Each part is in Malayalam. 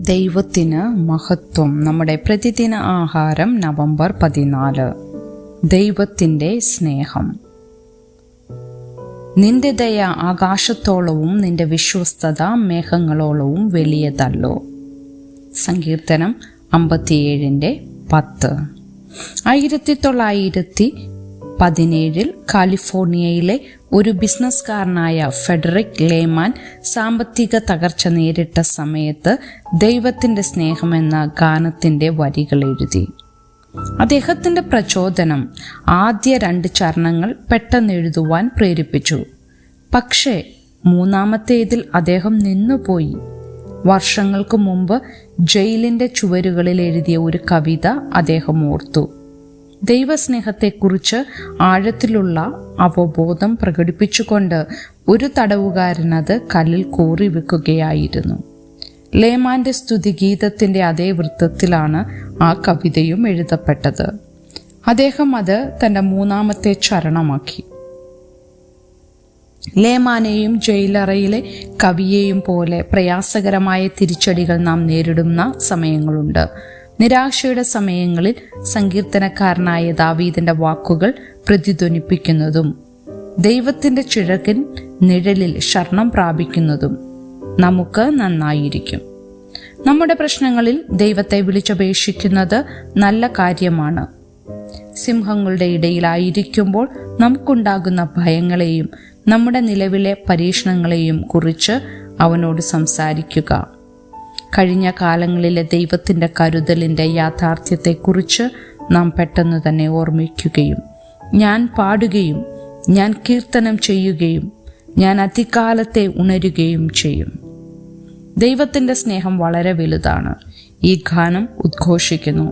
ദൈവത്തിന് മഹത്വം. നമ്മുടെ പ്രതിദിന ആഹാരം നവംബർ 14. ദൈവത്തിൻ്റെ സ്നേഹം. നിന്റെ ദയ ആകാശത്തോളവും നിന്റെ വിശ്വസ്തത മേഘങ്ങളോളവും വലിയതല്ലോ. സങ്കീർത്തനം 57:10. 1917 കാലിഫോർണിയയിലെ ഒരു ബിസിനസ്സുകാരനായ ഫെഡറിക് ലേമാൻ സാമ്പത്തിക തകർച്ച നേരിട്ട സമയത്ത് ദൈവത്തിൻ്റെ സ്നേഹമെന്ന ഗാനത്തിൻ്റെ വരികൾ എഴുതി. അദ്ദേഹത്തിൻ്റെ പ്രചോദനം ആദ്യ 2 ചരണങ്ങൾ പെട്ടെന്ന് എഴുതുവാൻ പ്രേരിപ്പിച്ചു. പക്ഷേ മൂന്നാമത്തേതിൽ അദ്ദേഹം നിന്നുപോയി. വർഷങ്ങൾക്ക് മുമ്പ് ജയിലിൻ്റെ ചുവരുകളിൽ എഴുതിയ ഒരു കവിത അദ്ദേഹം ഓർത്തു. ദൈവസ്നേഹത്തെക്കുറിച്ച് ആഴത്തിലുള്ള അവബോധം പ്രകടിപ്പിച്ചുകൊണ്ട് ഒരു തടവുകാരനത് കല്ലിൽ കോറി വെക്കുകയായിരുന്നു. ലേമാൻ്റെ സ്തുതിഗീതത്തിൻ്റെ അതേ വൃത്തത്തിലാണ് ആ കവിതയും എഴുതപ്പെട്ടത്. അദ്ദേഹം അത് തൻ്റെ 3ാമത്തെ ചരണമാക്കി. ലേമാനെയും ജയിലറയിലെ കവിയെയും പോലെ പ്രയാസകരമായ തിരിച്ചടികൾ നാം നേരിടുന്ന സമയങ്ങളുണ്ട്. നിരാശയുടെ സമയങ്ങളിൽ സങ്കീർത്തനക്കാരനായ ദാവീദിന്റെ വാക്കുകൾ പ്രതിധ്വനിപ്പിക്കുന്നതും ദൈവത്തിന്റെ ചിറകിൻ നിഴലിൽ ശരണം പ്രാപിക്കുന്നതും നമുക്ക് നന്നായിരിക്കും. നമ്മുടെ പ്രശ്നങ്ങളിൽ ദൈവത്തെ വിളിച്ചപേക്ഷിക്കുന്നത് നല്ല കാര്യമാണ്. സിംഹങ്ങളുടെ ഇടയിലായിരിക്കുമ്പോൾ നമുക്കുണ്ടാകുന്ന ഭയങ്ങളെയും നമ്മുടെ നിലവിലെ പരീക്ഷണങ്ങളെയും കുറിച്ച് അവനോട് സംസാരിക്കുക. കഴിഞ്ഞ കാലങ്ങളിലെ ദൈവത്തിൻ്റെ കരുതലിൻ്റെ യാഥാർത്ഥ്യത്തെക്കുറിച്ച് നാം പെട്ടെന്ന് തന്നെ ഓർമ്മിക്കുകയും ഞാൻ പാടുകയും ഞാൻ കീർത്തനം ചെയ്യുകയും ഞാൻ അതികാലത്തെ ഉണരുകയും ചെയ്യും. ദൈവത്തിൻ്റെ സ്നേഹം വളരെ വലുതാണ്. ഈ ഗാനം ഉദ്ഘോഷിക്കുന്നു.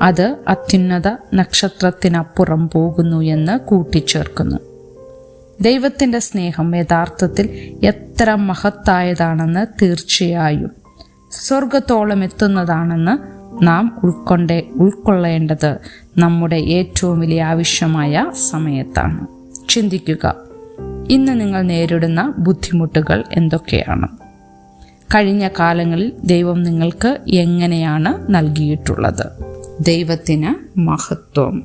അത് അത്യുന്നത നക്ഷത്രത്തിനപ്പുറം പോകുന്നു എന്ന് കൂട്ടിച്ചേർക്കുന്നു. ദൈവത്തിൻ്റെ സ്നേഹം യഥാർത്ഥത്തിൽ എത്ര മഹത്തായതാണെന്ന് തീർച്ചയായും സ്വർഗത്തോളം എത്തുന്നതാണെന്ന് നാം ഉൾക്കൊള്ളേണ്ടത് നമ്മുടെ ഏറ്റവും വലിയ ആവശ്യമായ സമയത്താണ്. ചിന്തിക്കുക, ഇന്ന് നിങ്ങൾ നേരിടുന്ന ബുദ്ധിമുട്ടുകൾ എന്തൊക്കെയാണ്? കഴിഞ്ഞ കാലങ്ങളിൽ ദൈവം നിങ്ങൾക്ക് എങ്ങനെയാണ് നൽകിയിട്ടുള്ളത്? ദൈവത്തിന് മഹത്വം.